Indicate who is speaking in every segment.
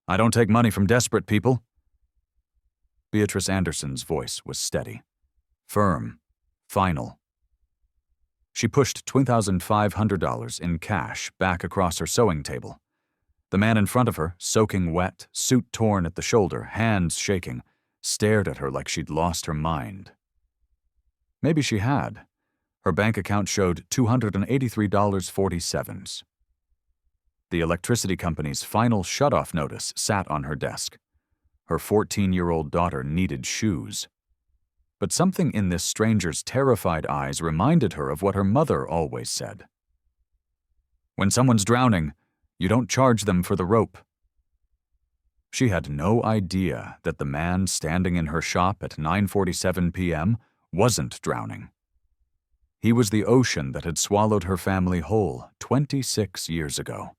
Speaker 1: I don't take money from desperate people. Beatrice Anderson's voice was steady, firm, final. She pushed $2,500 in cash back across her sewing table. The man in front of her, soaking wet, suit torn at the shoulder, hands shaking, stared at her like she'd lost her mind. Maybe she had. Her bank account showed $283.47. The electricity company's final shutoff notice sat on her desk. Her 14-year-old daughter needed shoes. But something in this stranger's terrified eyes reminded her of what her mother always said. When someone's drowning, you don't charge them for the rope. She had no idea that the man standing in her shop at 9:47 p.m. wasn't drowning. He was the ocean that had swallowed her family whole 26 years ago.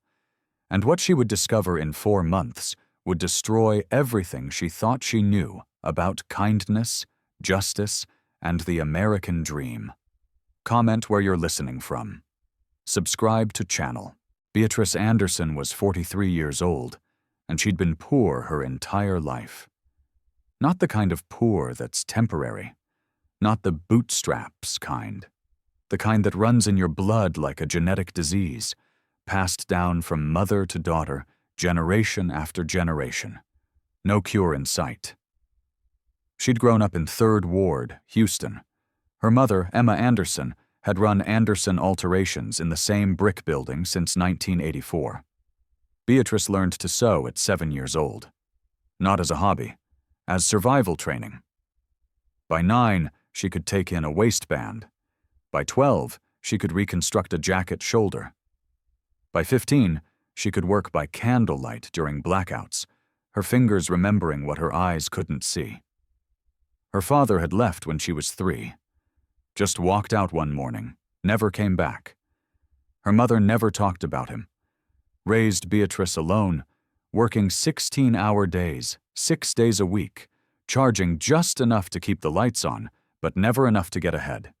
Speaker 1: And what she would discover in 4 months would destroy everything she thought she knew about kindness, justice, and the American dream. Comment where you're listening from. Subscribe to channel. Beatrice Anderson was 43 years old, and she'd been poor her entire life. Not the kind of poor that's temporary. Not the bootstraps kind. The kind that runs in your blood like a genetic disease, passed down from mother to daughter, generation after generation. No cure in sight. She'd grown up in 3rd Ward, Houston. Her mother, Emma Anderson, had run Anderson Alterations in the same brick building since 1984. Beatrice learned to sew at 7 years old. Not as a hobby, as survival training. By 9, she could take in a waistband. By 12, she could reconstruct a jacket shoulder. By 15, she could work by candlelight during blackouts, her fingers remembering what her eyes couldn't see. Her father had left when she was 3. Just walked out one morning, never came back. Her mother never talked about him. Raised Beatrice alone, working 16-hour days, 6 days a week, charging just enough to keep the lights on, but never enough to get ahead.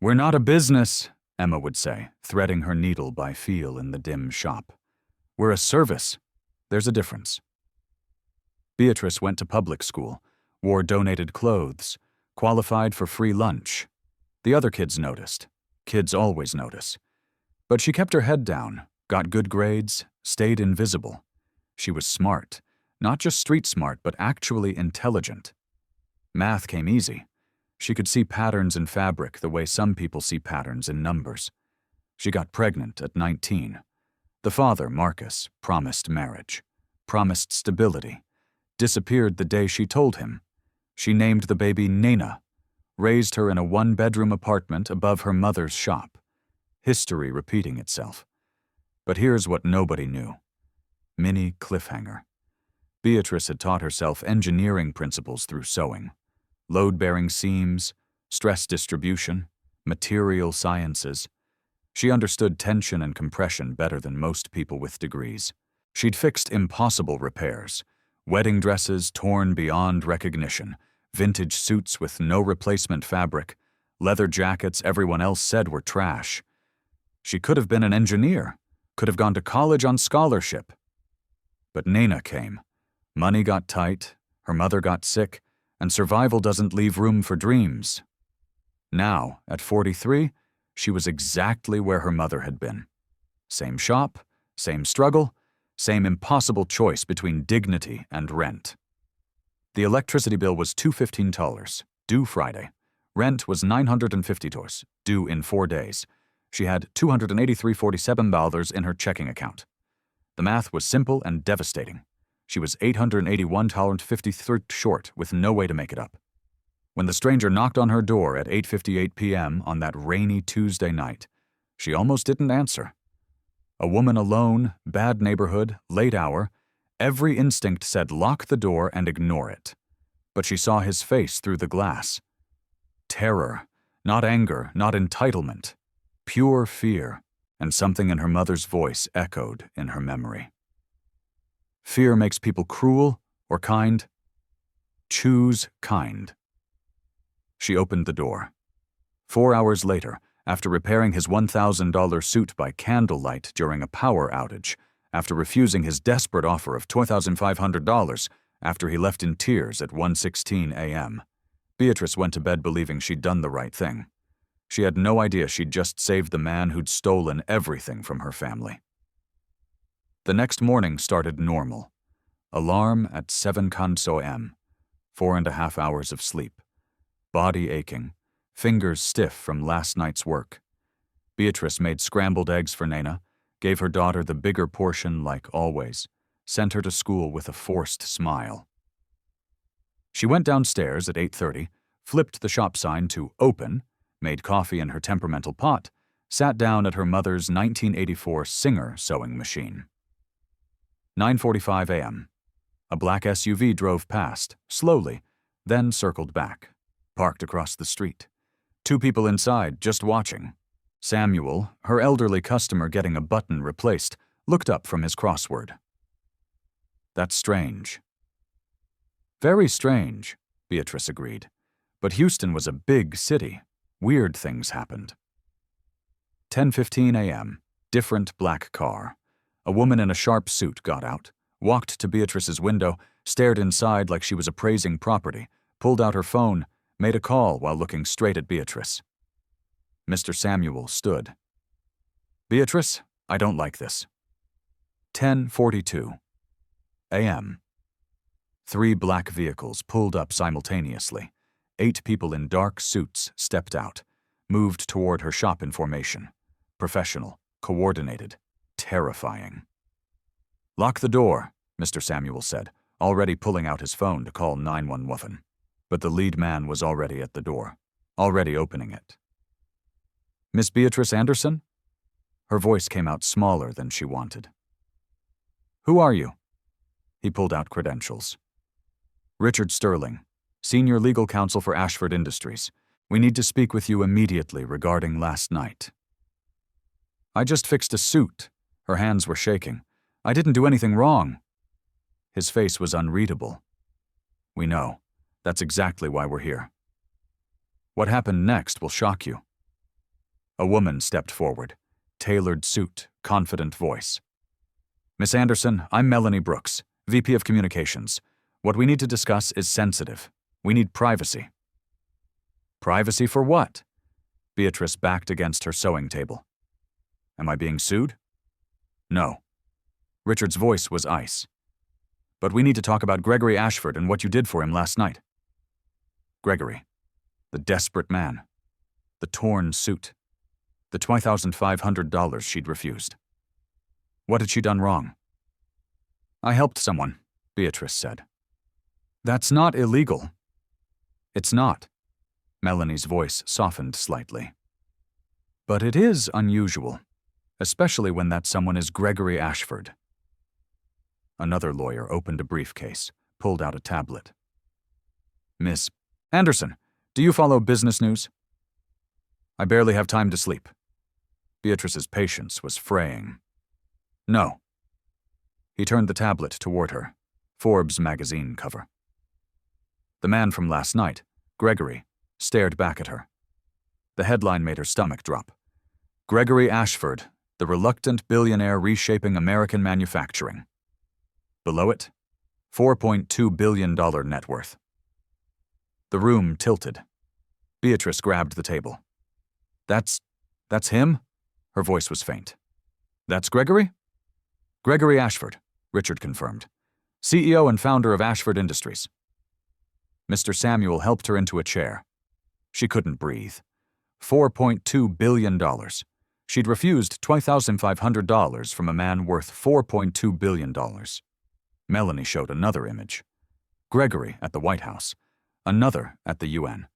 Speaker 1: "We're not a business," Emma would say, threading her needle by feel in the dim shop. "We're a service. There's a difference." Beatrice went to public school, wore donated clothes, qualified for free lunch. The other kids noticed. Kids always notice. But she kept her head down, got good grades, stayed invisible. She was smart, not just street smart, but actually intelligent. Math came easy. She could see patterns in fabric the way some people see patterns in numbers. She got pregnant at 19. The father, Marcus, promised marriage, promised stability, disappeared the day she told him. She named the baby Nena, raised her in a 1-bedroom apartment above her mother's shop. History repeating itself. But here's what nobody knew. Mini cliffhanger. Beatrice had taught herself engineering principles through sewing. Load-bearing seams, stress distribution, material sciences. She understood tension and compression better than most people with degrees. She'd fixed impossible repairs, wedding dresses torn beyond recognition, vintage suits with no replacement fabric, leather jackets everyone else said were trash. She could have been an engineer, could have gone to college on scholarship. But Nena came. Money got tight, her mother got sick, and survival doesn't leave room for dreams. Now, at 43, she was exactly where her mother had been. Same shop, same struggle, same impossible choice between dignity and rent. The electricity bill was $215, due Friday. Rent was $950, due in 4 days. She had $283.47 in her checking account. The math was simple and devastating. She was $881.53 short with no way to make it up. When the stranger knocked on her door at 8:58 p.m. on that rainy Tuesday night, she almost didn't answer. A woman alone, bad neighborhood, late hour, every instinct said lock the door and ignore it. But she saw his face through the glass. Terror, not anger, not entitlement. Pure fear, and something in her mother's voice echoed in her memory. Fear makes people cruel or kind. Choose kind. She opened the door. 4 hours later, after repairing his $1,000 suit by candlelight during a power outage, after refusing his desperate offer of $2,500 after he left in tears at 1:16 a.m. Beatrice went to bed believing she'd done the right thing. She had no idea she'd just saved the man who'd stolen everything from her family. The next morning started normal. Alarm at 7:00 a.m. 4.5 hours of sleep. Body aching. Fingers stiff from last night's work. Beatrice made scrambled eggs for Nana, gave her daughter the bigger portion like always, sent her to school with a forced smile. She went downstairs at 8:30, flipped the shop sign to open, made coffee in her temperamental pot, sat down at her mother's 1984 Singer sewing machine. 9:45 a.m. A black SUV drove past, slowly, then circled back, parked across the street. 2 people inside, just watching. Samuel, her elderly customer getting a button replaced, looked up from his crossword. That's strange. Very strange, Beatrice agreed. But Houston was a big city. Weird things happened. 10:15 a.m. Different black car. A woman in a sharp suit got out, walked to Beatrice's window, stared inside like she was appraising property, pulled out her phone, made a call while looking straight at Beatrice. Mr. Samuel stood. Beatrice, I don't like this. 10:42 a.m. 3 black vehicles pulled up simultaneously. 8 people in dark suits stepped out, moved toward her shop in formation. Professional, coordinated, terrifying. Lock the door, Mr. Samuel said, already pulling out his phone to call 911. But the lead man was already at the door, already opening it. Miss Beatrice Anderson? Her voice came out smaller than she wanted. Who are you? He pulled out credentials. Richard Sterling, Senior Legal Counsel for Ashford Industries. We need to speak with you immediately regarding last night. I just fixed a suit. Her hands were shaking. I didn't do anything wrong. His face was unreadable. We know. That's exactly why we're here. What happened next will shock you. A woman stepped forward. Tailored suit, confident voice. Miss Anderson, I'm Melanie Brooks, VP of Communications. What we need to discuss is sensitive. We need privacy. Privacy for what? Beatrice backed against her sewing table. Am I being sued? No. Richard's voice was ice. But we need to talk about Gregory Ashford and what you did for him last night. Gregory. The desperate man. The torn suit. The $2,500 she'd refused. What had she done wrong? I helped someone, Beatrice said. That's not illegal. It's not. Melanie's voice softened slightly. But it is unusual, especially when that someone is Gregory Ashford. Another lawyer opened a briefcase, pulled out a tablet. Miss Anderson, do you follow business news? I barely have time to sleep. Beatrice's patience was fraying. No. He turned the tablet toward her. Forbes magazine cover. The man from last night, Gregory, stared back at her. The headline made her stomach drop. Gregory Ashford, the reluctant billionaire reshaping American manufacturing. Below it, $4.2 billion net worth. The room tilted. Beatrice grabbed the table. That's him? Her voice was faint. That's Gregory? Gregory Ashford, Richard confirmed. CEO and founder of Ashford Industries. Mr. Samuel helped her into a chair. She couldn't breathe. $4.2 billion. She'd refused $2,500 from a man worth $4.2 billion. Melanie showed another image. Gregory at the White House. Another at the UN.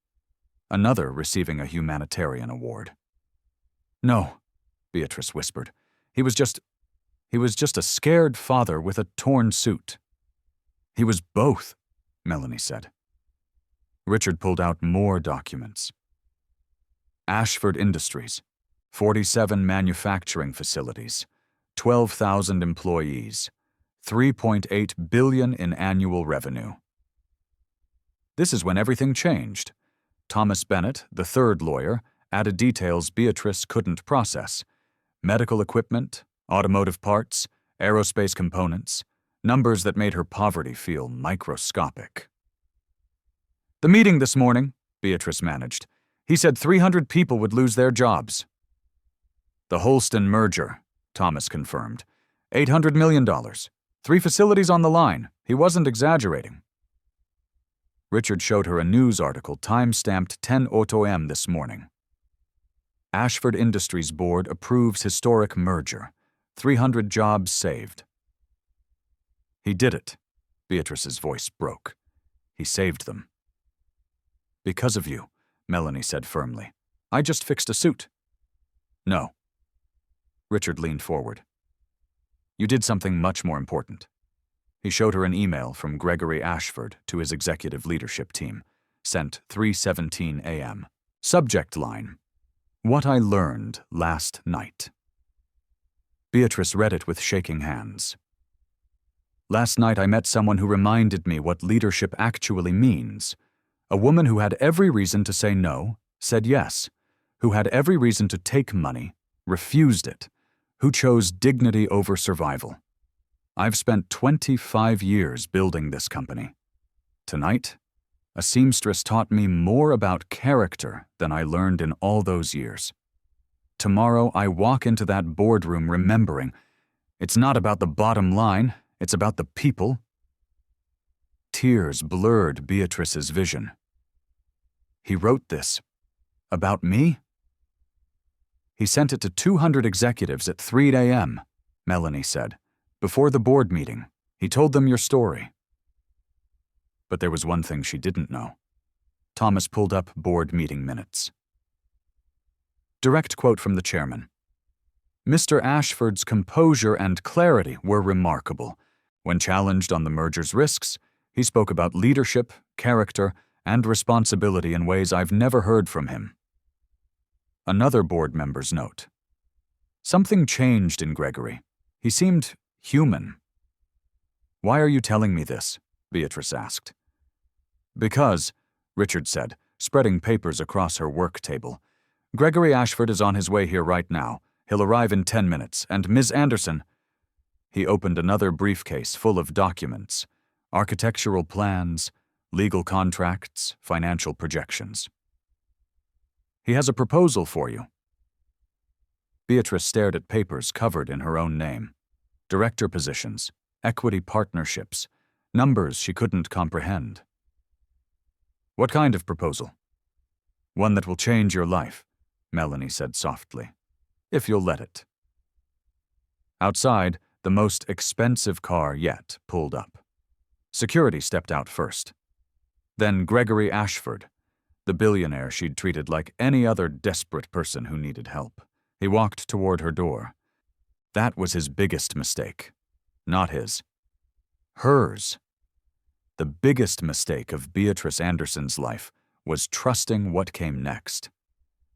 Speaker 1: Another receiving a humanitarian award. No, Beatrice whispered. He was just a scared father with a torn suit. He was both, Melanie said. Richard pulled out more documents. Ashford Industries, 47 manufacturing facilities, 12,000 employees, $3.8 billion in annual revenue. This is when everything changed. Thomas Bennett, the third lawyer, added details Beatrice couldn't process. Medical equipment, automotive parts, aerospace components, numbers that made her poverty feel microscopic. "The meeting this morning," Beatrice managed. "He said 300 people would lose their jobs." "The Holston merger," Thomas confirmed. $800 million. 3 facilities on the line. He wasn't exaggerating. Richard showed her a news article time-stamped 10:00 a.m. this morning. Ashford Industries Board approves historic merger. 300 jobs saved. "He did it," Beatrice's voice broke. "He saved them." "Because of you," Melanie said firmly. "I just fixed a suit." "No." Richard leaned forward. "You did something much more important." He showed her an email from Gregory Ashford to his executive leadership team, sent 3:17 a.m. Subject line: "What I learned last night." Beatrice read it with shaking hands. "Last night I met someone who reminded me what leadership actually means. A woman who had every reason to say no, said yes. Who had every reason to take money, refused it. Who chose dignity over survival. I've spent 25 years building this company. Tonight, a seamstress taught me more about character than I learned in all those years. Tomorrow I walk into that boardroom remembering, it's not about the bottom line, it's about the people." Tears blurred Beatrice's vision. "He wrote this. About me?" "He sent it to 200 executives at 3 a.m., Melanie said. "Before the board meeting. He told them your story." But there was one thing she didn't know. Thomas pulled up board meeting minutes. Direct quote from the chairman. "Mr. Ashford's composure and clarity were remarkable. When challenged on the merger's risks, he spoke about leadership, character, and responsibility in ways I've never heard from him." Another board member's note. "Something changed in Gregory. He seemed human." "Why are you telling me this?" Beatrice asked. "Because," Richard said, spreading papers across her work table, "Gregory Ashford is on his way here right now. He'll arrive in 10 minutes, and Ms. Anderson—" He opened another briefcase full of documents, architectural plans, legal contracts, financial projections. "He has a proposal for you." Beatrice stared at papers covered in her own name. Director positions, equity partnerships, numbers she couldn't comprehend. "What kind of proposal?" "One that will change your life," Melanie said softly. "If you'll let it." Outside, the most expensive car yet pulled up. Security stepped out first. Then Gregory Ashford, the billionaire she'd treated like any other desperate person who needed help. He walked toward her door. That was his biggest mistake. Not his. Hers. The biggest mistake of Beatrice Anderson's life was trusting what came next.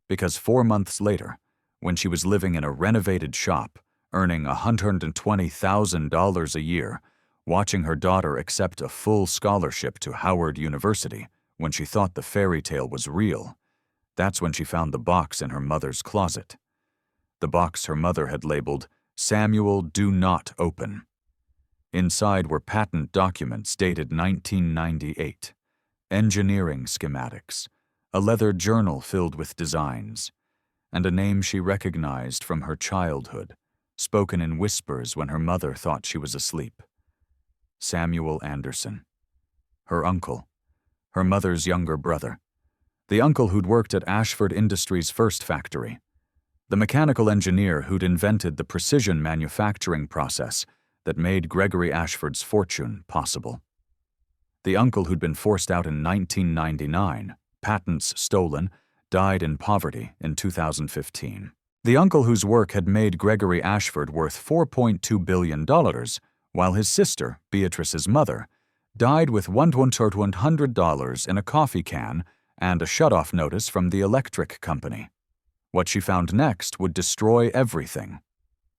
Speaker 1: Because 4 months later, when she was living in a renovated shop, earning $120,000 a year, watching her daughter accept a full scholarship to Howard University when she thought the fairy tale was real, that's when she found the box in her mother's closet. The box her mother had labeled, "Samuel, do not open." Inside were patent documents dated 1998, engineering schematics, a leather journal filled with designs, and a name she recognized from her childhood, spoken in whispers when her mother thought she was asleep. Samuel Anderson. Her uncle. Her mother's younger brother. The uncle who'd worked at Ashford Industries' first factory. The mechanical engineer who'd invented the precision manufacturing process that made Gregory Ashford's fortune possible. The uncle who'd been forced out in 1999, patents stolen, died in poverty in 2015. The uncle whose work had made Gregory Ashford worth $4.2 billion, while his sister, Beatrice's mother, died with $100 in a coffee can and a shutoff notice from the electric company. What she found next would destroy everything.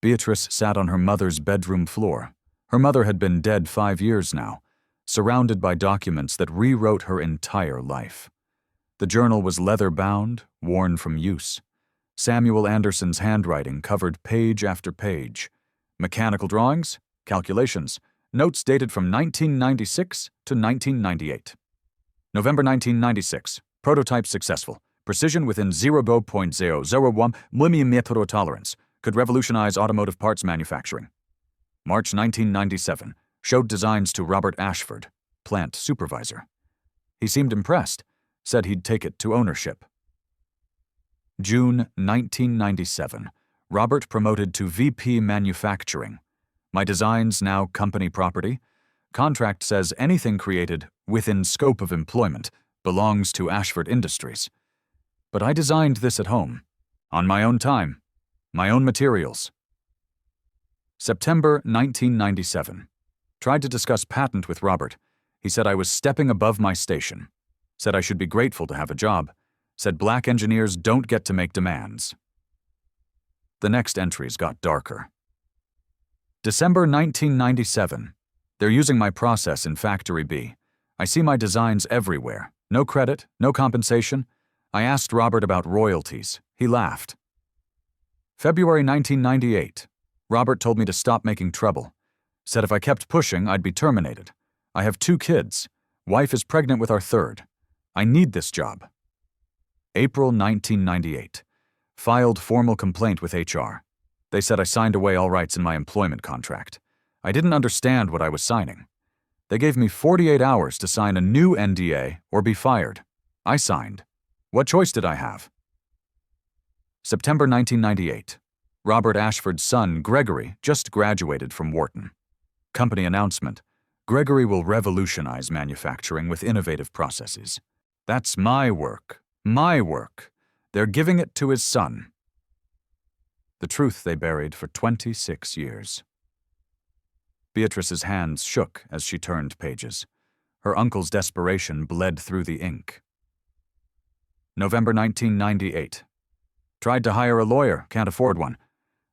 Speaker 1: Beatrice sat on her mother's bedroom floor. Her mother had been dead 5 years now, surrounded by documents that rewrote her entire life. The journal was leather-bound, worn from use. Samuel Anderson's handwriting covered page after page. Mechanical drawings, calculations, notes dated from 1996 to 1998. November 1996. Prototype successful. Precision within 0.001 mm tolerance. Could revolutionize automotive parts manufacturing. March 1997. Showed designs to Robert Ashford, plant supervisor. He seemed impressed, said he'd take it to ownership. June 1997. Robert promoted to VP Manufacturing. My designs now company property. Contract says anything created within scope of employment belongs to Ashford Industries. But I designed this at home, on my own time, my own materials. September 1997. Tried to discuss patent with Robert. He said I was stepping above my station. Said I should be grateful to have a job. Said black engineers don't get to make demands. The next entries got darker. December 1997. They're using my process in Factory B. I see my designs everywhere. No credit, no compensation. I asked Robert about royalties. He laughed. February 1998. Robert told me to stop making trouble. Said if I kept pushing, I'd be terminated. I have 2 kids. Wife is pregnant with our 3rd. I need this job. April 1998. Filed formal complaint with HR. They said I signed away all rights in my employment contract. I didn't understand what I was signing. They gave me 48 hours to sign a new NDA or be fired. I signed. What choice did I have? September 1998. Robert Ashford's son, Gregory, just graduated from Wharton. Company announcement. Gregory will revolutionize manufacturing with innovative processes. That's my work. My work. They're giving it to his son. The truth they buried for 26 years. Beatrice's hands shook as she turned pages. Her uncle's desperation bled through the ink. November 1998. Tried to hire a lawyer, can't afford one.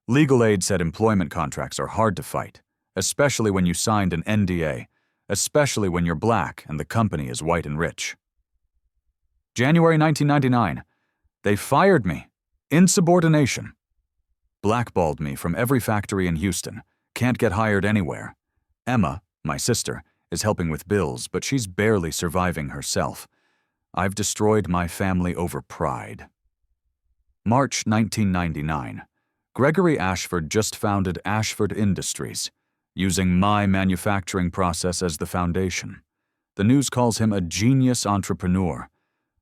Speaker 1: Legal aid said employment contracts are hard to fight, especially when you signed an NDA, especially when you're black and the company is white and rich. January 1999. They fired me. Insubordination. Blackballed me from every factory in Houston. Can't get hired anywhere. Emma, my sister, is helping with bills, but she's barely surviving herself. I've destroyed my family over pride. March 1999. Gregory Ashford just founded Ashford Industries, using my manufacturing process as the foundation. The news calls him a genius entrepreneur.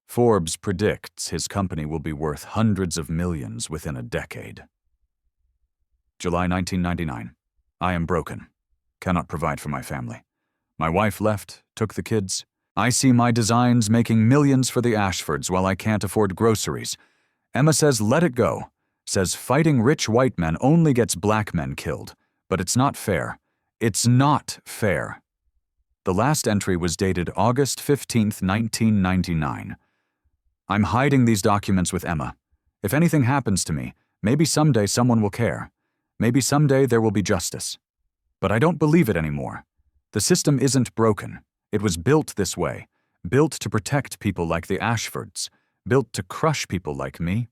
Speaker 1: Forbes predicts his company will be worth hundreds of millions within a decade. July 1999. I am broken. Cannot provide for my family. My wife left, took the kids. I see my designs making millions for the Ashfords while I can't afford groceries. Emma says let it go. Says fighting rich white men only gets black men killed. But it's not fair. It's not fair. The last entry was dated August 15, 1999. I'm hiding these documents with Emma. If anything happens to me, maybe someday someone will care. Maybe someday there will be justice. But I don't believe it anymore. The system isn't broken. It was built this way, built to protect people like the Ashfords, built to crush people like me.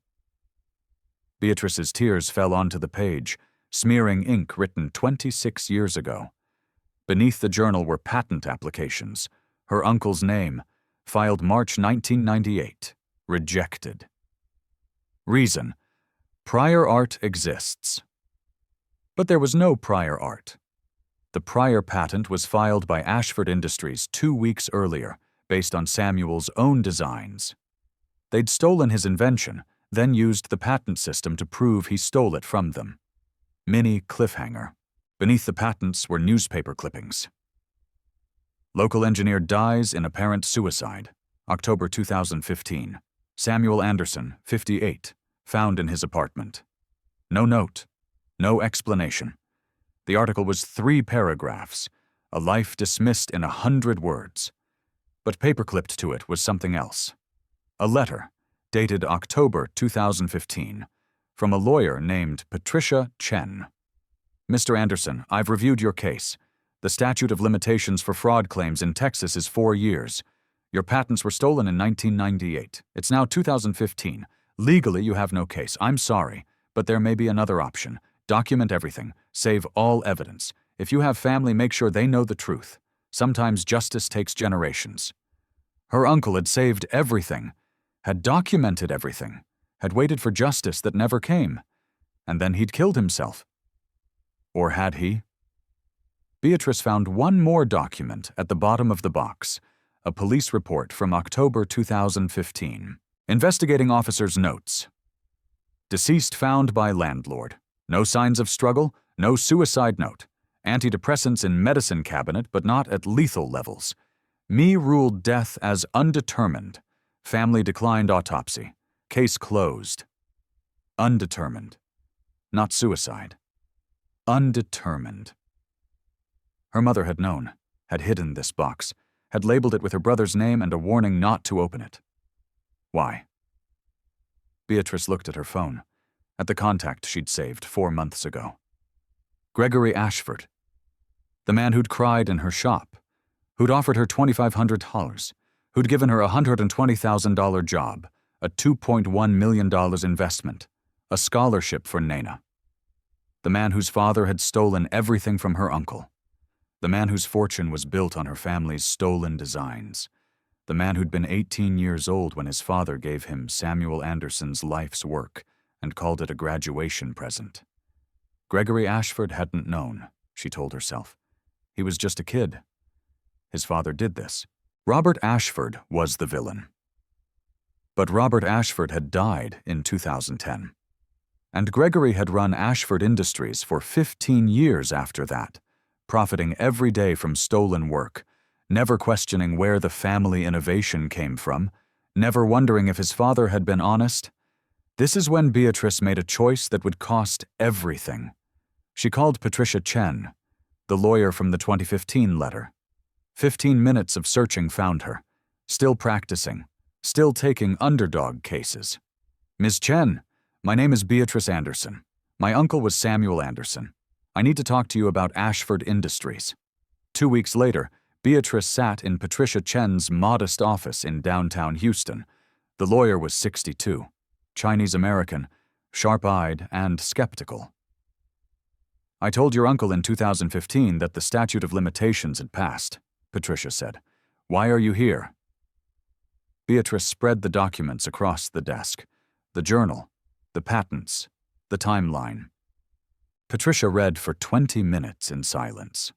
Speaker 1: Beatrice's tears fell onto the page, smearing ink written 26 years ago. Beneath the journal were patent applications, her uncle's name, filed March 1998, rejected. Reason: prior art exists. But there was no prior art. The prior patent was filed by Ashford Industries 2 weeks earlier, based on Samuel's own designs. They'd stolen his invention, then used the patent system to prove he stole it from them. Mini cliffhanger. Beneath the patents were newspaper clippings. Local engineer dies in apparent suicide. October 2015. Samuel Anderson, 58, found in his apartment. No note. No explanation. The article was 3 paragraphs, a life dismissed in 100 words. But paperclipped to it was something else. A letter, dated October 2015, from a lawyer named Patricia Chen. Mr. Anderson, I've reviewed your case. The statute of limitations for fraud claims in Texas is 4 years. Your patents were stolen in 1998. It's now 2015. Legally, you have no case. I'm sorry, but there may be another option. Document everything. Save all evidence. If you have family, make sure they know the truth. Sometimes justice takes generations. Her uncle had saved everything, had documented everything, had waited for justice that never came, and then he'd killed himself. Or had he? Beatrice found one more document at the bottom of the box, a police report from October 2015. Investigating officer's notes. Deceased found by landlord. No signs of struggle, no suicide note. Antidepressants in medicine cabinet, but not at lethal levels. Me ruled death as undetermined. Family declined autopsy. Case closed. Undetermined. Not suicide. Undetermined. Her mother had known, had hidden this box, had labeled it with her brother's name and a warning not to open it. Why? Beatrice looked at her phone, at the contact she'd saved 4 months ago. Gregory Ashford, the man who'd cried in her shop, who'd offered her $2,500, who'd given her a $120,000 job, a $2.1 million investment, a scholarship for Nana. The man whose father had stolen everything from her uncle. The man whose fortune was built on her family's stolen designs. The man who'd been 18 years old when his father gave him Samuel Anderson's life's work and called it a graduation present. Gregory Ashford hadn't known, she told herself. He was just a kid. His father did this. Robert Ashford was the villain. But Robert Ashford had died in 2010. And Gregory had run Ashford Industries for 15 years after that, profiting every day from stolen work, never questioning where the family innovation came from, never wondering if his father had been honest. This is when Beatrice made a choice that would cost everything. She called Patricia Chen, the lawyer from the 2015 letter. 15 minutes of searching found her, still practicing, still taking underdog cases. Ms. Chen, my name is Beatrice Anderson. My uncle was Samuel Anderson. I need to talk to you about Ashford Industries. 2 weeks later, Beatrice sat in Patricia Chen's modest office in downtown Houston. The lawyer was 62, Chinese-American, sharp-eyed, and skeptical. I told your uncle in 2015 that the statute of limitations had passed, Patricia said. Why are you here? Beatrice spread the documents across the desk, the journal, the patents, the timeline. Patricia read for 20 minutes in silence.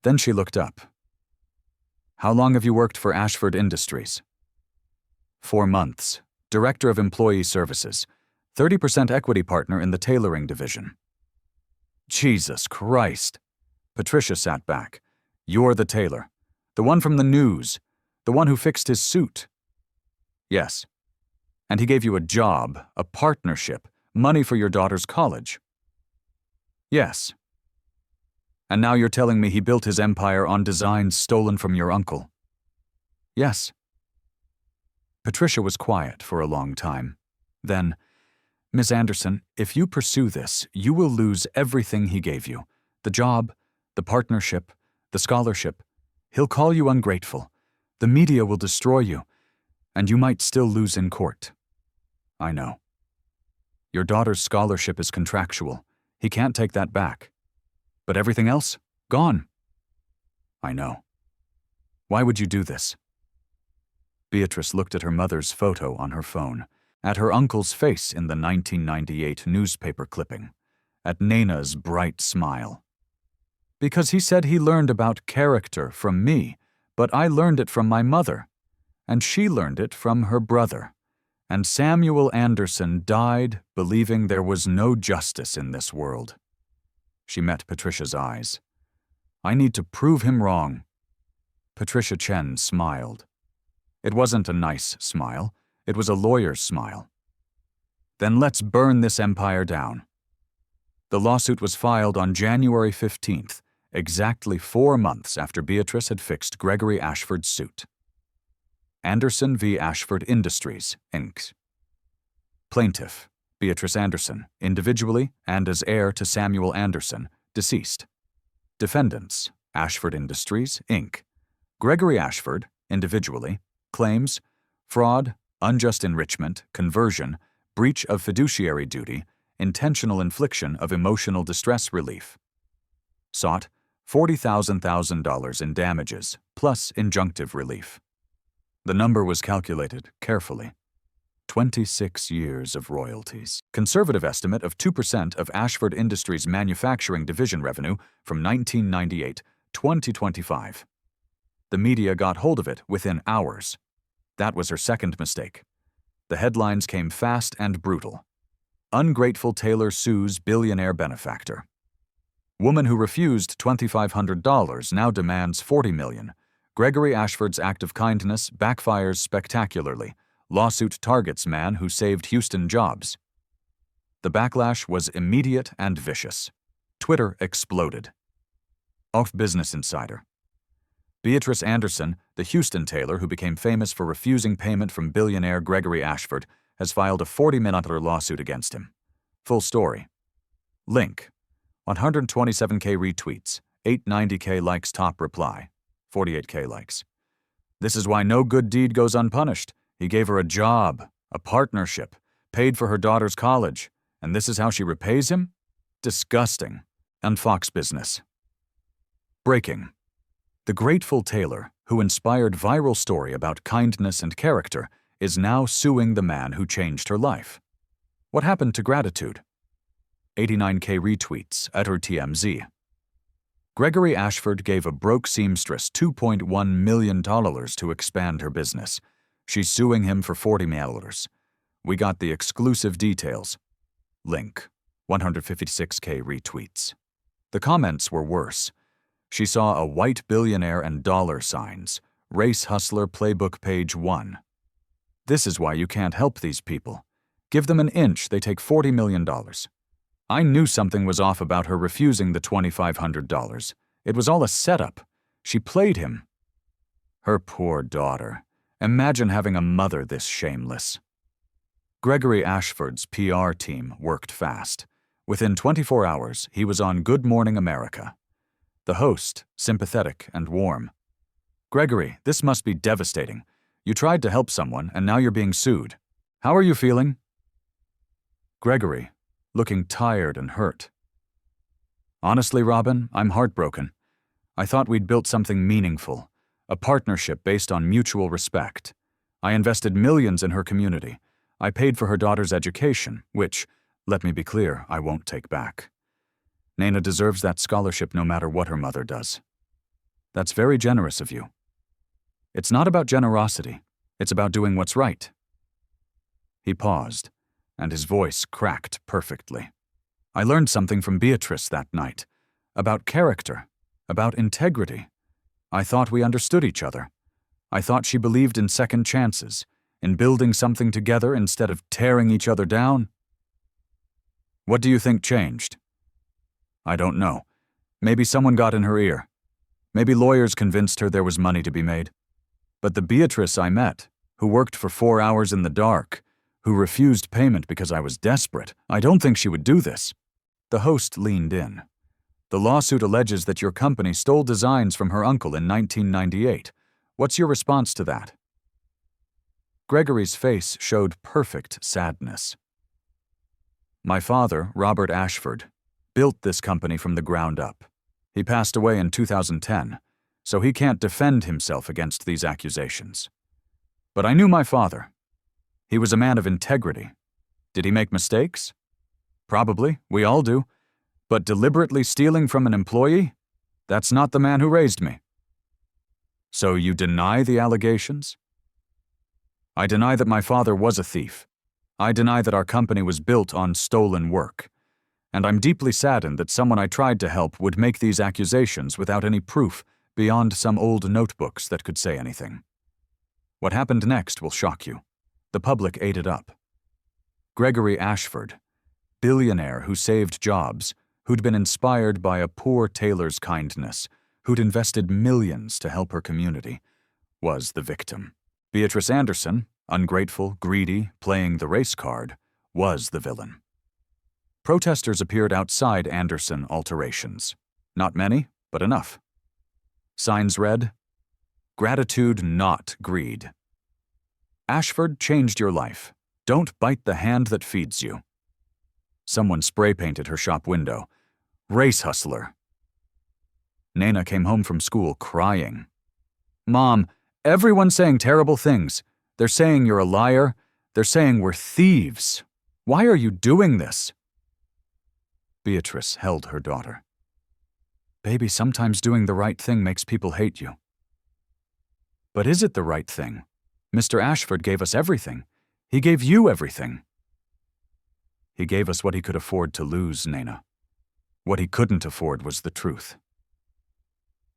Speaker 1: Then she looked up. How long have you worked for Ashford Industries? 4 months. Director of Employee Services. 30% equity partner in the tailoring division. Jesus Christ. Patricia sat back. You're the tailor. The one from the news. The one who fixed his suit. Yes. And he gave you a job, a partnership, money for your daughter's college. Yes. And now you're telling me he built his empire on designs stolen from your uncle. Yes. Patricia was quiet for a long time. Then, Miss Anderson, if you pursue this, you will lose everything he gave you. The job, the partnership, the scholarship. He'll call you ungrateful. The media will destroy you, and you might still lose in court. I know. Your daughter's scholarship is contractual. He can't take that back. But everything else? Gone. I know. Why would you do this? Beatrice looked at her mother's photo on her phone, at her uncle's face in the 1998 newspaper clipping, at Nana's bright smile. Because he said he learned about character from me, but I learned it from my mother, and she learned it from her brother. And Samuel Anderson died believing there was no justice in this world. She met Patricia's eyes. I need to prove him wrong. Patricia Chen smiled. It wasn't a nice smile. It was a lawyer's smile. Then let's burn this empire down. The lawsuit was filed on January 15th, exactly 4 months after Beatrice had fixed Gregory Ashford's suit. Anderson v. Ashford Industries, Inc. Plaintiff, Beatrice Anderson, individually and as heir to Samuel Anderson, deceased. Defendants, Ashford Industries, Inc. Gregory Ashford, individually, claims fraud, unjust enrichment, conversion, breach of fiduciary duty, intentional infliction of emotional distress relief. Sought $40,000 in damages, plus injunctive relief. The number was calculated carefully. 26 years of royalties. Conservative estimate of 2% of Ashford Industries' manufacturing division revenue from 1998 to 2025. The media got hold of it within hours. That was her second mistake. The headlines came fast and brutal. Ungrateful Tailor sues billionaire benefactor. Woman who refused $2,500 now demands $40 million. Gregory Ashford's act of kindness backfires spectacularly. Lawsuit targets man who saved Houston jobs. The backlash was immediate and vicious. Twitter exploded. Off Business Insider. Beatrice Anderson, the Houston tailor who became famous for refusing payment from billionaire Gregory Ashford, has filed a $40 million lawsuit against him. Full story. Link. 127K retweets, 890K likes top reply, 48K likes. This is why no good deed goes unpunished. He gave her a job, a partnership, paid for her daughter's college, and this is how she repays him? Disgusting. And Fox Business. Breaking. The grateful tailor, who inspired viral story about kindness and character, is now suing the man who changed her life. What happened to gratitude? 89K retweets at her TMZ. Gregory Ashford gave a broke seamstress $2.1 million to expand her business. She's suing him for $40 million. We got the exclusive details. Link. 156K retweets. The comments were worse. She saw a white billionaire and dollar signs. Race Hustler Playbook page 1. This is why you can't help these people. Give them an inch, they take $40 million. I knew something was off about her refusing the $2,500. It was all a setup. She played him. Her poor daughter. Imagine having a mother this shameless. Gregory Ashford's PR team worked fast. Within 24 hours, he was on Good Morning America. The host, sympathetic and warm. Gregory, this must be devastating. You tried to help someone, and now you're being sued. How are you feeling? Gregory, looking tired and hurt. Honestly, Robin, I'm heartbroken. I thought we'd built something meaningful. A partnership based on mutual respect. I invested millions in her community. I paid for her daughter's education, which, let me be clear, I won't take back. Nana deserves that scholarship no matter what her mother does. That's very generous of you. It's not about generosity. It's about doing what's right. He paused, and his voice cracked perfectly. I learned something from Beatrice that night. About character. About integrity. I thought we understood each other. I thought she believed in second chances, in building something together instead of tearing each other down. What do you think changed? I don't know. Maybe someone got in her ear. Maybe lawyers convinced her there was money to be made. But the Beatrice I met, who worked for 4 hours in the dark, who refused payment because I was desperate, I don't think she would do this. The host leaned in. The lawsuit alleges that your company stole designs from her uncle in 1998. What's your response to that? Gregory's face showed perfect sadness. My father, Robert Ashford, built this company from the ground up. He passed away in 2010, so he can't defend himself against these accusations. But I knew my father. He was a man of integrity. Did he make mistakes? Probably, we all do. But deliberately stealing from an employee? That's not the man who raised me. So you deny the allegations? I deny that my father was a thief. I deny that our company was built on stolen work. And I'm deeply saddened that someone I tried to help would make these accusations without any proof beyond some old notebooks that could say anything. What happened next will shock you. The public ate it up. Gregory Ashford, billionaire who saved jobs, who'd been inspired by a poor tailor's kindness, who'd invested millions to help her community, was the victim. Beatrice Anderson, ungrateful, greedy, playing the race card, was the villain. Protesters appeared outside Anderson alterations. Not many, but enough. Signs read, "Gratitude, not greed." Ashford changed your life. Don't bite the hand that feeds you. Someone spray-painted her shop window. Race hustler. Nana came home from school crying. Mom, everyone's saying terrible things. They're saying you're a liar. They're saying we're thieves. Why are you doing this? Beatrice held her daughter. Baby, sometimes doing the right thing makes people hate you. But is it the right thing? Mr. Ashford gave us everything. He gave you everything. He gave us what he could afford to lose, Nana. What he couldn't afford was the truth.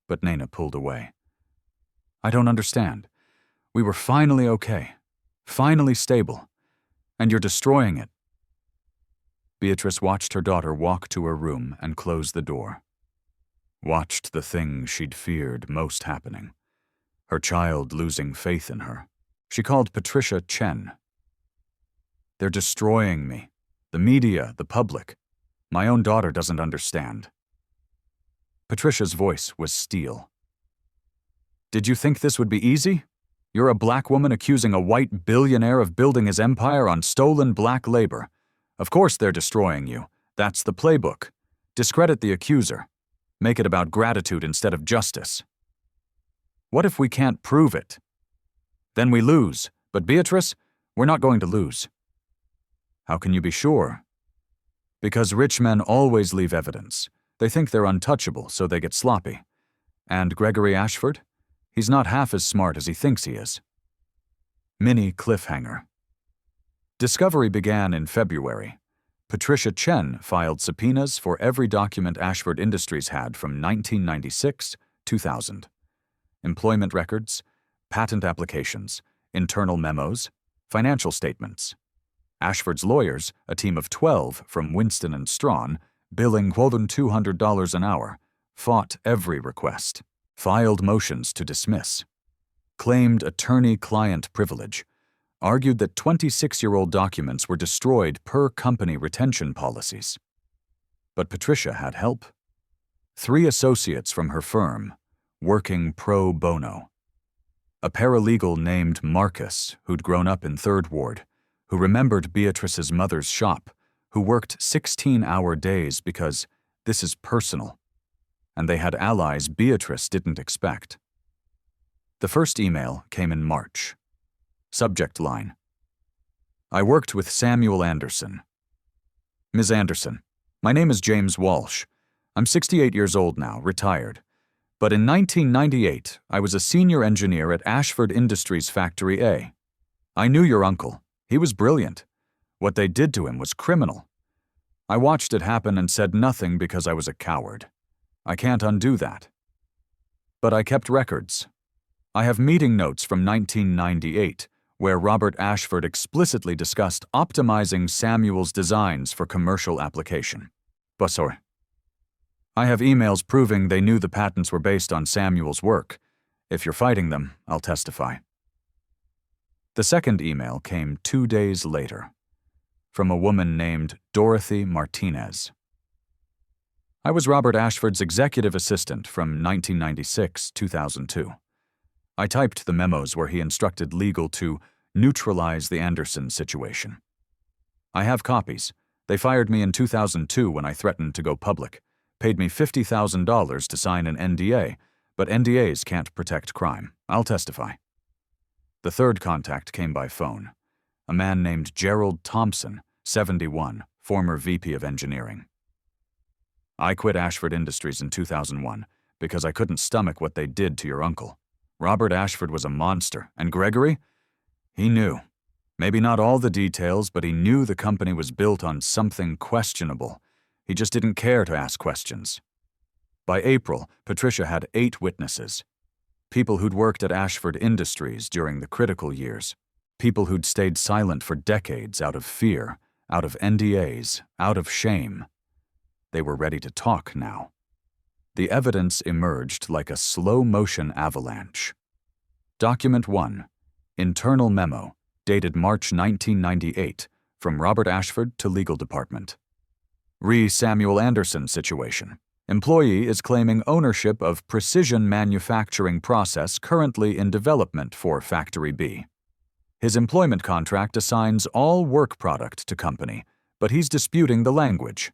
Speaker 1: But Nana pulled away. I don't understand. We were finally okay. Finally stable. And you're destroying it. Beatrice watched her daughter walk to her room and close the door. Watched the thing she'd feared most happening. Her child losing faith in her. She called Patricia Chen. They're destroying me. The media, the public. My own daughter doesn't understand. Patricia's voice was steel. Did you think this would be easy? You're a black woman accusing a white billionaire of building his empire on stolen black labor. Of course they're destroying you. That's the playbook. Discredit the accuser. Make it about gratitude instead of justice. What if we can't prove it? Then we lose. But Beatrice, we're not going to lose. How can you be sure? Because rich men always leave evidence. They think they're untouchable, so they get sloppy. And Gregory Ashford? He's not half as smart as he thinks he is. Mini cliffhanger. Discovery began in February. Patricia Chen filed subpoenas for every document Ashford Industries had from 1996-2000. Employment records, patent applications, internal memos, financial statements. Ashford's lawyers, a team of 12 from Winston and Strawn, billing $200 an hour, fought every request, filed motions to dismiss, claimed attorney-client privilege, argued that 26-year-old documents were destroyed per company retention policies. But Patricia had help. 3 associates from her firm, working pro bono. A paralegal named Marcus, who'd grown up in 3rd Ward, who remembered Beatrice's mother's shop, who worked 16-hour days because this is personal, and they had allies Beatrice didn't expect. The first email came in March. Subject line: I worked with Samuel Anderson. Ms. Anderson, my name is James Walsh. I'm 68 years old now, retired. But in 1998, I was a senior engineer at Ashford Industries Factory A. I knew your uncle. He was brilliant. What they did to him was criminal. I watched it happen and said nothing because I was a coward. I can't undo that. But I kept records. I have meeting notes from 1998, where Robert Ashford explicitly discussed optimizing Samuel's designs for commercial application. Sorry. I have emails proving they knew the patents were based on Samuel's work. If you're fighting them, I'll testify. The second email came 2 days later, from a woman named Dorothy Martinez. I was Robert Ashford's executive assistant from 1996-2002. I typed the memos where he instructed legal to neutralize the Anderson situation. I have copies. They fired me in 2002 when I threatened to go public, paid me $50,000 to sign an NDA, but NDAs can't protect crime. I'll testify. The third contact came by phone. A man named Gerald Thompson, 71, former VP of Engineering. I quit Ashford Industries in 2001 because I couldn't stomach what they did to your uncle. Robert Ashford was a monster, and Gregory? He knew. Maybe not all the details, but he knew the company was built on something questionable. He just didn't care to ask questions. By April, Patricia had 8 witnesses. People who'd worked at Ashford Industries during the critical years. People who'd stayed silent for decades out of fear, out of NDAs, out of shame. They were ready to talk now. The evidence emerged like a slow-motion avalanche. Document 1, internal memo, dated March 1998, from Robert Ashford to Legal Department. Samuel Anderson situation. Employee is claiming ownership of precision manufacturing process currently in development for Factory B. His employment contract assigns all work product to company, but he's disputing the language.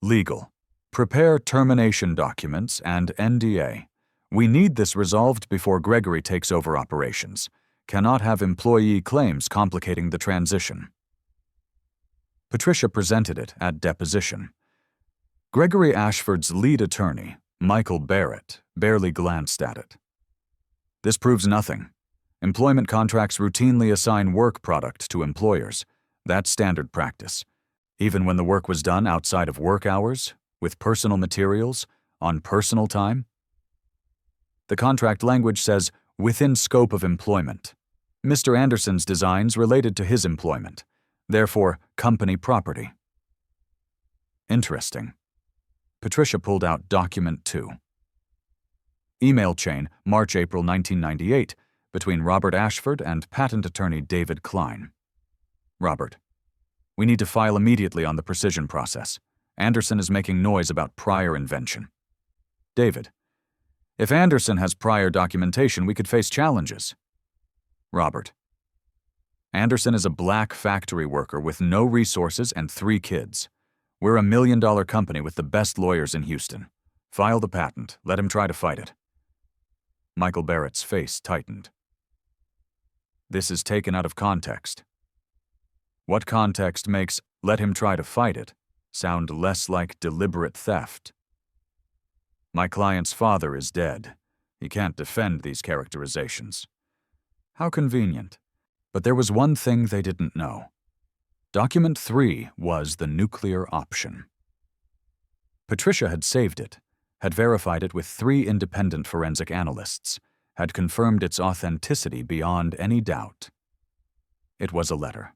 Speaker 1: Legal. Prepare termination documents and NDA. We need this resolved before Gregory takes over operations. Cannot have employee claims complicating the transition. Patricia presented it at deposition. Gregory Ashford's lead attorney, Michael Barrett, barely glanced at it. This proves nothing. Employment contracts routinely assign work product to employers. That's standard practice. Even when the work was done outside of work hours, with personal materials, on personal time. The contract language says, within scope of employment. Mr. Anderson's designs related to his employment, therefore company property. Interesting. Patricia pulled out document 2. Email chain, March-April 1998, between Robert Ashford and patent attorney David Klein. Robert, we need to file immediately on the precision process. Anderson is making noise about prior invention. David, if Anderson has prior documentation, we could face challenges. Robert, Anderson is a black factory worker with no resources and 3 kids. We're a $1 million company with the best lawyers in Houston. File the patent. Let him try to fight it. Michael Barrett's face tightened. This is taken out of context. What context makes "let him try to fight it" sound less like deliberate theft? My client's father is dead. He can't defend these characterizations. How convenient. But there was one thing they didn't know. Document 3 was the nuclear option. Patricia had saved it, had verified it with 3 independent forensic analysts, had confirmed its authenticity beyond any doubt. It was a letter.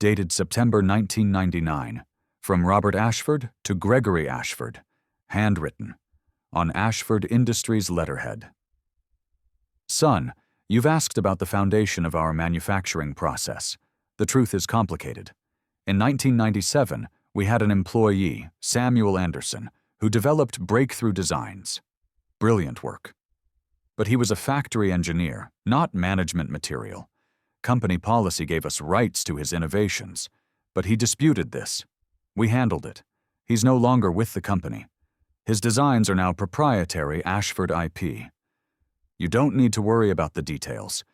Speaker 1: Dated September 1999, from Robert Ashford to Gregory Ashford, handwritten, on Ashford Industries letterhead. Son, you've asked about the foundation of our manufacturing process. The truth is complicated. In 1997, we had an employee, Samuel Anderson, who developed breakthrough designs. Brilliant work. But he was a factory engineer, not management material. Company policy gave us rights to his innovations, but he disputed this. We handled it. He's no longer with the company. His designs are now proprietary Ashford IP. You don't need to worry about the details.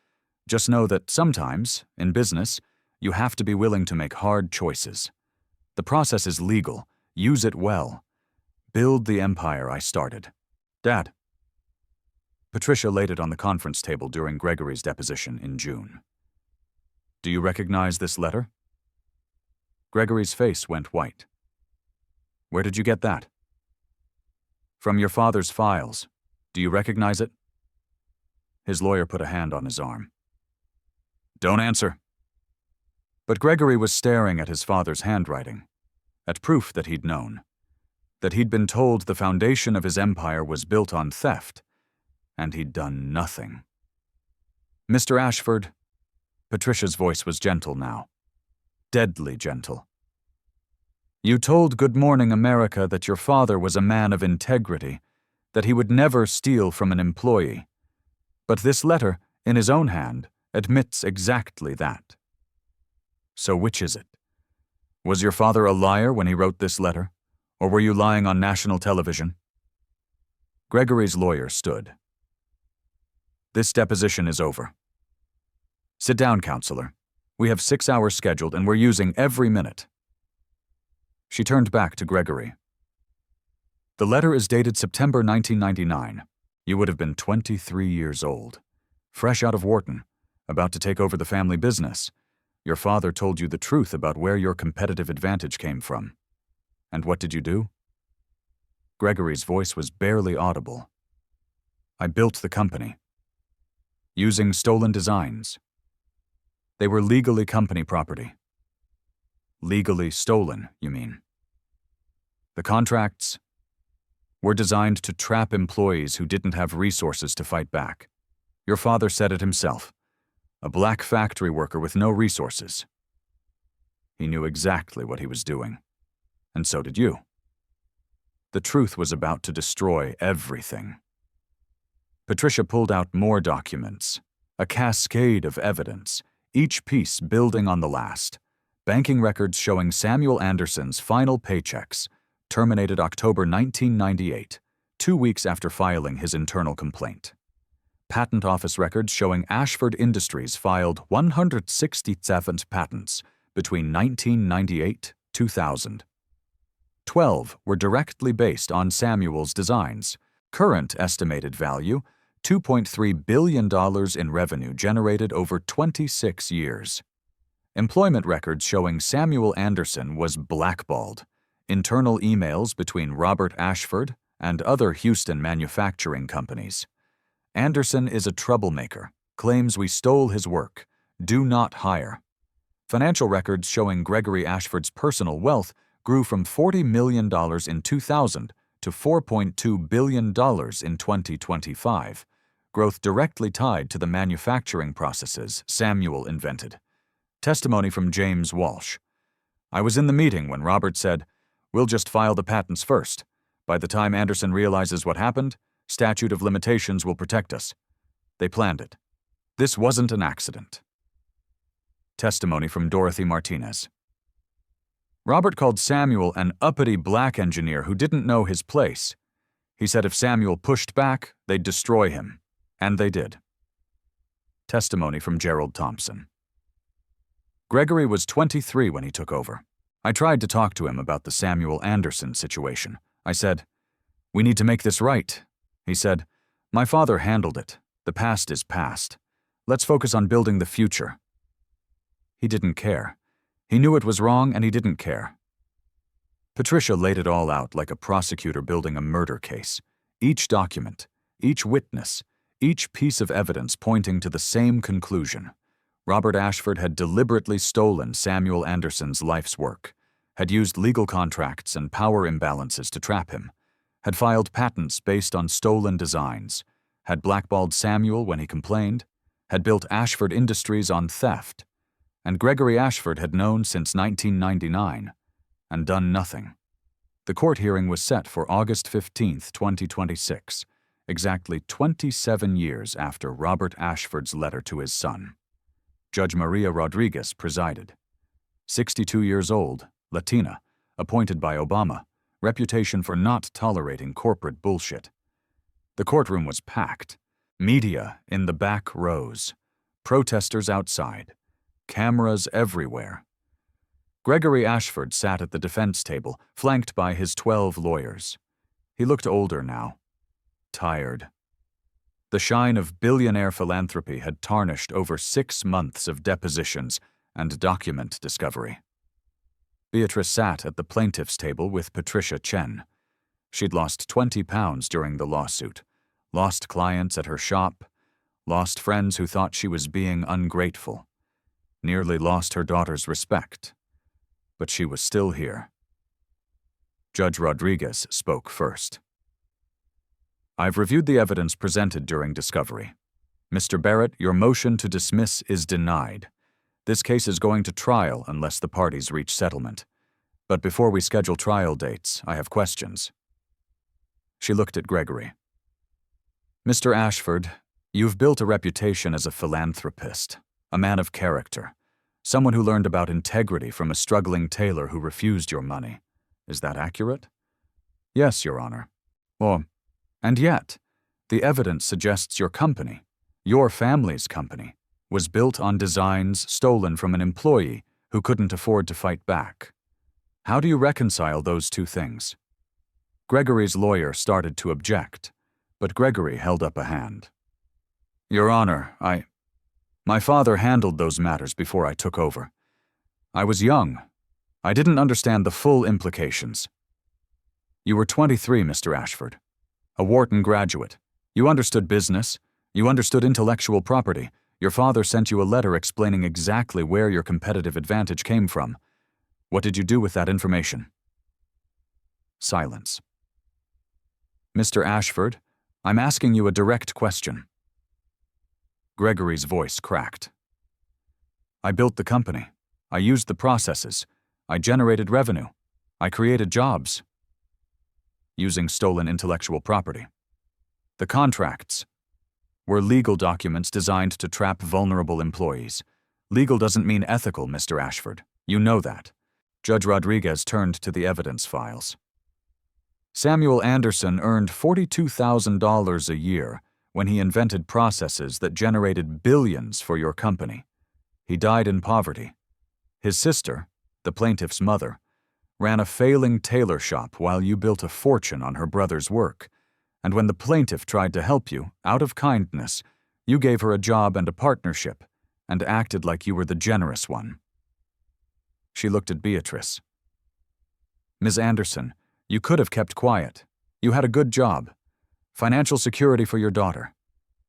Speaker 1: Just know that sometimes, in business, you have to be willing to make hard choices. The process is legal. Use it well. Build the empire I started. Dad. Patricia laid it on the conference table during Gregory's deposition in June. Do you recognize this letter? Gregory's face went white. Where did you get that? From your father's files. Do you recognize it? His lawyer put a hand on his arm. Don't answer. But Gregory was staring at his father's handwriting, at proof that he'd known, that he'd been told the foundation of his empire was built on theft, and he'd done nothing. Mr. Ashford, Patricia's voice was gentle now, deadly gentle. You told Good Morning America that your father was a man of integrity, that he would never steal from an employee. But this letter, in his own hand, admits exactly that. So which is it? Was your father a liar when he wrote this letter, or were you lying on national television? Gregory's lawyer stood. This deposition is over. Sit down, counselor. We have 6 hours scheduled and we're using every minute. She turned back to Gregory. The letter is dated September 1999. You would have been 23 years old. Fresh out of Wharton, about to take over the family business. Your father told you the truth about where your competitive advantage came from. And what did you do? Gregory's voice was barely audible. I built the company. Using stolen designs. They were legally company property. Legally stolen, you mean? The contracts were designed to trap employees who didn't have resources to fight back. Your father said it himself. A black factory worker with no resources. He knew exactly what he was doing. And so did you. The truth was about to destroy everything. Patricia pulled out more documents, a cascade of evidence, each piece building on the last, Banking records showing Samuel Anderson's final paychecks, terminated October 1998, 2 weeks after filing his internal complaint. Patent office records showing Ashford Industries filed 167 patents between 1998-2000. 12 were directly based on Samuel's designs. Current estimated value, $2.3 billion in revenue generated over 26 years. Employment records showing Samuel Anderson was blackballed. Internal emails between Robert Ashford and other Houston manufacturing companies. Anderson is a troublemaker, claims we stole his work, do not hire. Financial records showing Gregory Ashford's personal wealth grew from $40 million in 2000 to $4.2 billion in 2025, growth directly tied to the manufacturing processes Samuel invented. Testimony from James Walsh. I was in the meeting when Robert said, "We'll just file the patents first. By the time Anderson realizes what happened, statute of limitations will protect us." They planned it. This wasn't an accident. Testimony from Dorothy Martinez. Robert called Samuel an uppity black engineer who didn't know his place. He said if Samuel pushed back, they'd destroy him. And they did. Testimony from Gerald Thompson. Gregory was 23 when he took over. I tried to talk to him about the Samuel Anderson situation. I said, "We need to make this right." He said, "My father handled it. The past is past. Let's focus on building the future." He didn't care. He knew it was wrong and he didn't care. Patricia laid it all out like a prosecutor building a murder case. Each document, each witness, each piece of evidence pointing to the same conclusion. Robert Ashford had deliberately stolen Samuel Anderson's life's work, had used legal contracts and power imbalances to trap him, had filed patents based on stolen designs, had blackballed Samuel when he complained, had built Ashford Industries on theft, and Gregory Ashford had known since 1999 and done nothing. The court hearing was set for August 15, 2026, exactly 27 years after Robert Ashford's letter to his son. Judge Maria Rodriguez presided. 62 years old, Latina, appointed by Obama, reputation for not tolerating corporate bullshit. The courtroom was packed. Media in the back rows. Protesters outside. Cameras everywhere. Gregory Ashford sat at the defense table, flanked by his 12 lawyers. He looked older now. Tired. The shine of billionaire philanthropy had tarnished over 6 months of depositions and document discovery. Beatrice sat at the plaintiff's table with Patricia Chen. She'd lost 20 pounds during the lawsuit, lost clients at her shop, lost friends who thought she was being ungrateful, nearly lost her daughter's respect. But she was still here. Judge Rodriguez spoke first. "I've reviewed the evidence presented during discovery. Mr. Barrett, your motion to dismiss is denied. This case is going to trial unless the parties reach settlement. But before we schedule trial dates, I have questions." She looked at Gregory. "Mr. Ashford, you've built a reputation as a philanthropist, a man of character, someone who learned about integrity from a struggling tailor who refused your money. Is that accurate?" "Yes, Your Honor." And yet, the evidence suggests your company, your family's company, was built on designs stolen from an employee who couldn't afford to fight back. How do you reconcile those two things?" Gregory's lawyer started to object, but Gregory held up a hand. "Your Honor, my father handled those matters before I took over. I was young. I didn't understand the full implications." "You were 23, Mr. Ashford. A Wharton graduate. You understood business. You understood intellectual property. Your father sent you a letter explaining exactly where your competitive advantage came from. What did you do with that information?" Silence. "Mr. Ashford, I'm asking you a direct question." Gregory's voice cracked. "I built the company. I used the processes. I generated revenue. I created jobs." Using stolen intellectual property. The contracts were legal documents designed to trap vulnerable employees. Legal doesn't mean ethical, Mr. Ashford. You know that. Judge Rodriguez turned to the evidence files. Samuel Anderson earned $42,000 a year when he invented processes that generated billions for your company. He died in poverty. His sister, the plaintiff's mother, ran a failing tailor shop while you built a fortune on her brother's work, and when the plaintiff tried to help you, out of kindness, you gave her a job and a partnership and acted like you were the generous one. She looked at Beatrice. Ms. Anderson, you could have kept quiet. You had a good job. Financial security for your daughter.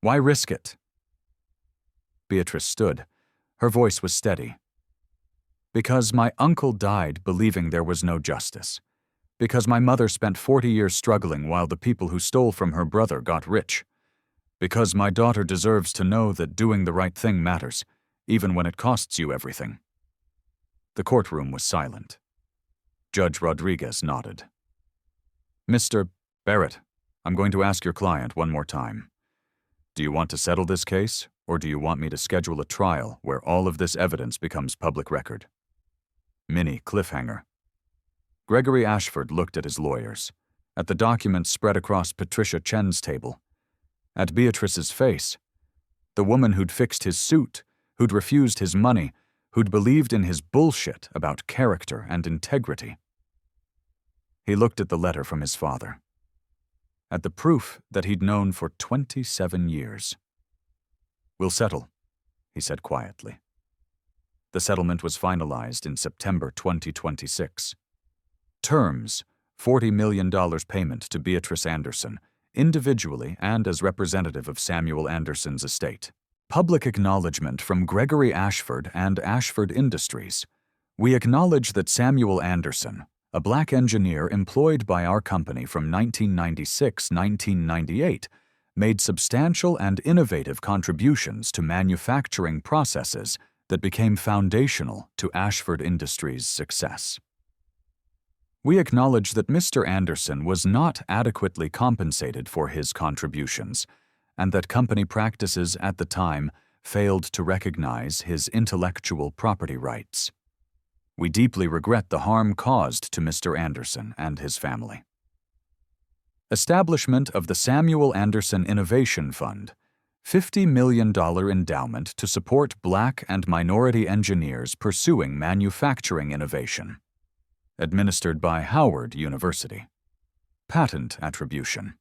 Speaker 1: Why risk it? Beatrice stood. Her voice was steady. Because my uncle died believing there was no justice. Because my mother spent 40 years struggling while the people who stole from her brother got rich. Because my daughter deserves to know that doing the right thing matters, even when it costs you everything. The courtroom was silent. Judge Rodriguez nodded. Mr. Barrett, I'm going to ask your client one more time. Do you want to settle this case, or do you want me to schedule a trial where all of this evidence becomes public record? Mini cliffhanger. Gregory Ashford looked at his lawyers, at the documents spread across Patricia Chen's table, at Beatrice's face, the woman who'd fixed his suit, who'd refused his money, who'd believed in his bullshit about character and integrity. He looked at the letter from his father, at the proof that he'd known for 27 years. We'll settle, he said quietly. The settlement was finalized in September 2026. Terms: $40 million payment to Beatrice Anderson, individually and as representative of Samuel Anderson's estate. Public acknowledgement from Gregory Ashford and Ashford Industries. We acknowledge that Samuel Anderson, a black engineer employed by our company from 1996-1998, made substantial and innovative contributions to manufacturing processes that became foundational to Ashford Industries' success. We acknowledge that Mr. Anderson was not adequately compensated for his contributions, and that company practices at the time failed to recognize his intellectual property rights. We deeply regret the harm caused to Mr. Anderson and his family. Establishment of the Samuel Anderson Innovation Fund, $50 million endowment to support black and minority engineers pursuing manufacturing innovation. Administered by Howard University. Patent attribution.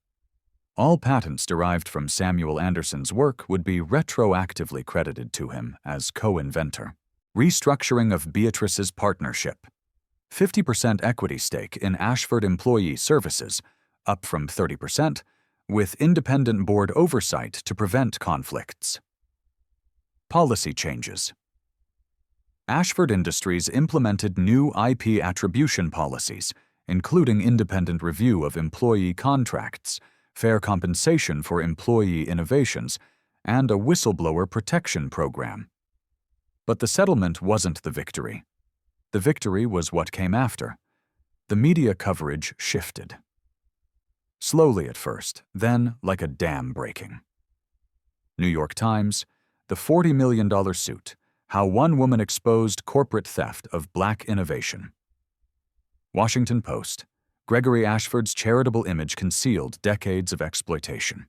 Speaker 1: All patents derived from Samuel Anderson's work would be retroactively credited to him as co-inventor. Restructuring of Beatrice's partnership. 50% equity stake in Ashford Employee Services, up from 30%, with independent board oversight to prevent conflicts. Policy changes. Ashford Industries implemented new IP attribution policies, including independent review of employee contracts, fair compensation for employee innovations, and a whistleblower protection program. But the settlement wasn't the victory. The victory was what came after. The media coverage shifted. Slowly at first, then like a dam breaking. New York Times, the $40 million suit, how one woman exposed corporate theft of black innovation. Washington Post, Gregory Ashford's charitable image concealed decades of exploitation.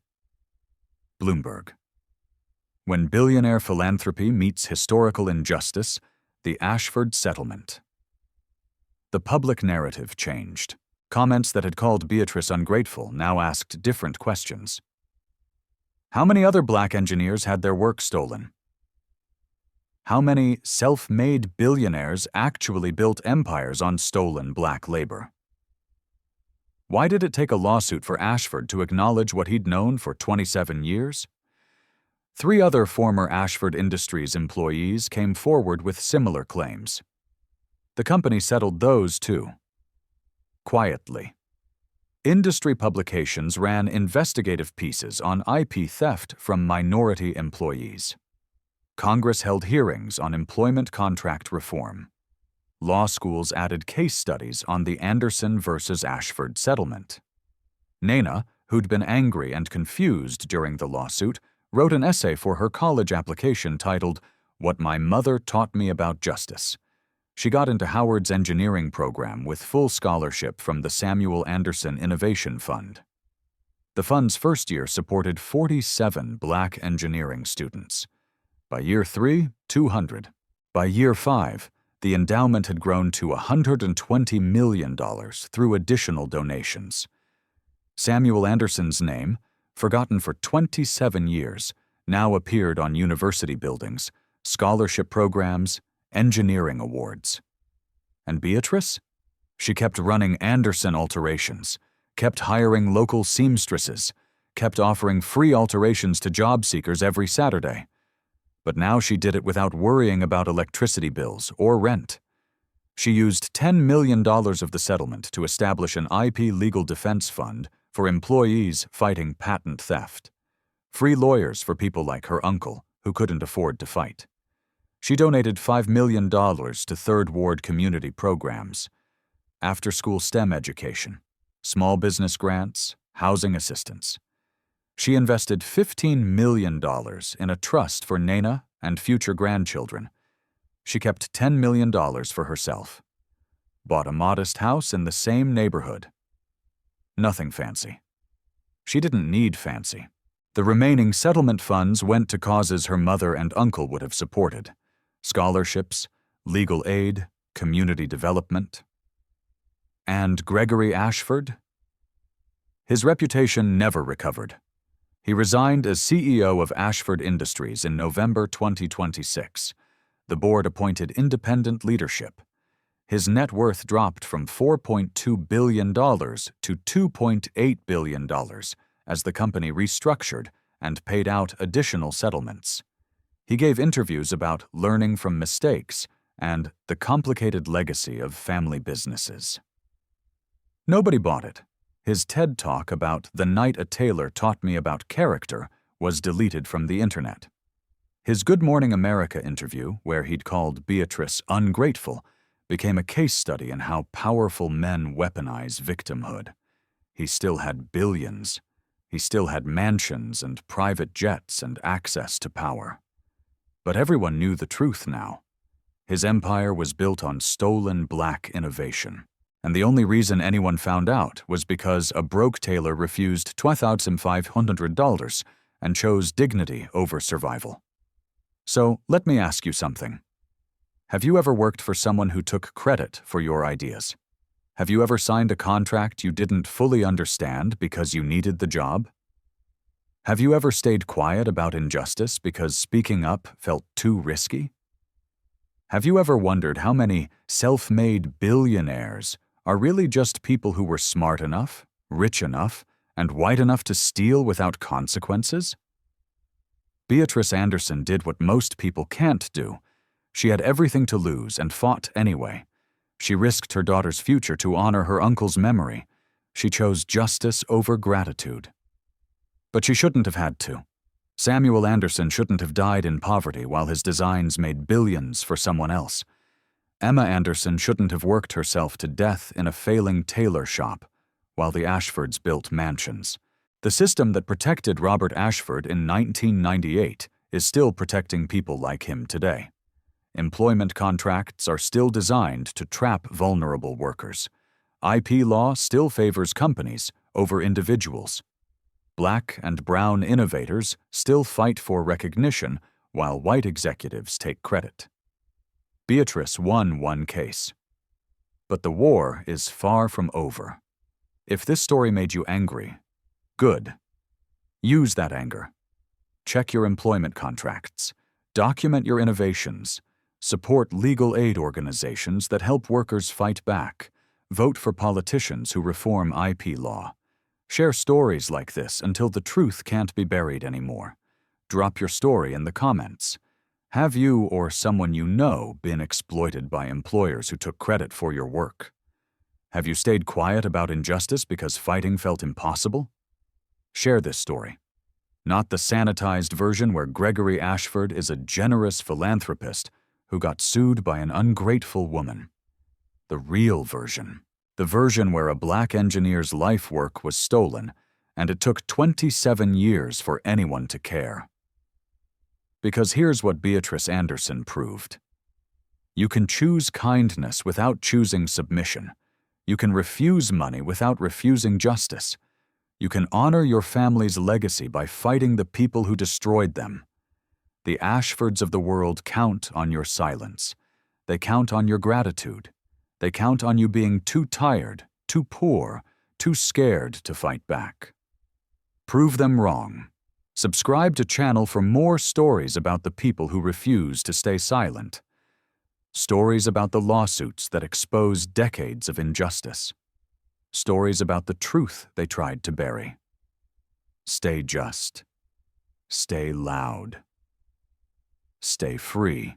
Speaker 1: Bloomberg, when billionaire philanthropy meets historical injustice, the Ashford settlement. The public narrative changed. Comments that had called Beatrice ungrateful now asked different questions. How many other black engineers had their work stolen? How many self-made billionaires actually built empires on stolen black labor? Why did it take a lawsuit for Ashford to acknowledge what he'd known for 27 years? 3 other former Ashford Industries employees came forward with similar claims. The company settled those too. Quietly. Industry publications ran investigative pieces on IP theft from minority employees. Congress held hearings on employment contract reform. Law schools added case studies on the Anderson versus Ashford settlement. Nana, who'd been angry and confused during the lawsuit, wrote an essay for her college application titled, "What My Mother Taught Me About Justice." She got into Howard's engineering program with full scholarship from the Samuel Anderson Innovation Fund. The fund's first year supported 47 Black engineering students. By year 3, 200. By year 5, the endowment had grown to $120 million through additional donations. Samuel Anderson's name, forgotten for 27 years, now appeared on university buildings, scholarship programs, engineering awards. And Beatrice? She kept running Anderson alterations, kept hiring local seamstresses, kept offering free alterations to job seekers every Saturday. But now she did it without worrying about electricity bills or rent. She used $10 million of the settlement to establish an IP legal defense fund for employees fighting patent theft. Free lawyers for people like her uncle who couldn't afford to fight. She donated $5 million to Third Ward community programs, after-school STEM education, small business grants, housing assistance. She invested $15 million in a trust for Nana and future grandchildren. She kept $10 million for herself. Bought a modest house in the same neighborhood. Nothing fancy. She didn't need fancy. The remaining settlement funds went to causes her mother and uncle would have supported: scholarships, legal aid, community development. And Gregory Ashford? His reputation never recovered. He resigned as CEO of Ashford Industries in November 2026. The board appointed independent leadership. His net worth dropped from $4.2 billion to $2.8 billion as the company restructured and paid out additional settlements. He gave interviews about learning from mistakes and the complicated legacy of family businesses. Nobody bought it. His TED Talk about the night a tailor taught me about character was deleted from the internet. His Good Morning America interview, where he'd called Beatrice ungrateful, became a case study in how powerful men weaponize victimhood. He still had billions. He still had mansions and private jets and access to power. But everyone knew the truth now. His empire was built on stolen Black innovation. And the only reason anyone found out was because a broke tailor refused $2,500 and chose dignity over survival. So let me ask you something. Have you ever worked for someone who took credit for your ideas? Have you ever signed a contract you didn't fully understand because you needed the job? Have you ever stayed quiet about injustice because speaking up felt too risky? Have you ever wondered how many self-made billionaires are really just people who were smart enough, rich enough, and white enough to steal without consequences? Beatrice Anderson did what most people can't do. She had everything to lose and fought anyway. She risked her daughter's future to honor her uncle's memory. She chose justice over gratitude. But she shouldn't have had to. Samuel Anderson shouldn't have died in poverty while his designs made billions for someone else. Emma Anderson shouldn't have worked herself to death in a failing tailor shop while the Ashfords built mansions. The system that protected Robert Ashford in 1998 is still protecting people like him today. Employment contracts are still designed to trap vulnerable workers. IP law still favors companies over individuals. Black and brown innovators still fight for recognition while white executives take credit. Beatrice won one case. But the war is far from over. If this story made you angry, good. Use that anger. Check your employment contracts. Document your innovations. Support legal aid organizations that help workers fight back. Vote for politicians who reform IP law. Share stories like this until the truth can't be buried anymore. Drop your story in the comments. Have you or someone you know been exploited by employers who took credit for your work? Have you stayed quiet about injustice because fighting felt impossible? Share this story. Not the sanitized version where Gregory Ashford is a generous philanthropist who got sued by an ungrateful woman. The real version. The version where a Black engineer's life work was stolen, and it took 27 years for anyone to care. Because here's what Beatrice Anderson proved. You can choose kindness without choosing submission. You can refuse money without refusing justice. You can honor your family's legacy by fighting the people who destroyed them. The Ashfords of the world count on your silence. They count on your gratitude. They count on you being too tired, too poor, too scared to fight back. Prove them wrong. Subscribe to channel for more stories about the people who refuse to stay silent. Stories about the lawsuits that expose decades of injustice. Stories about the truth they tried to bury. Stay just. Stay loud. Stay free.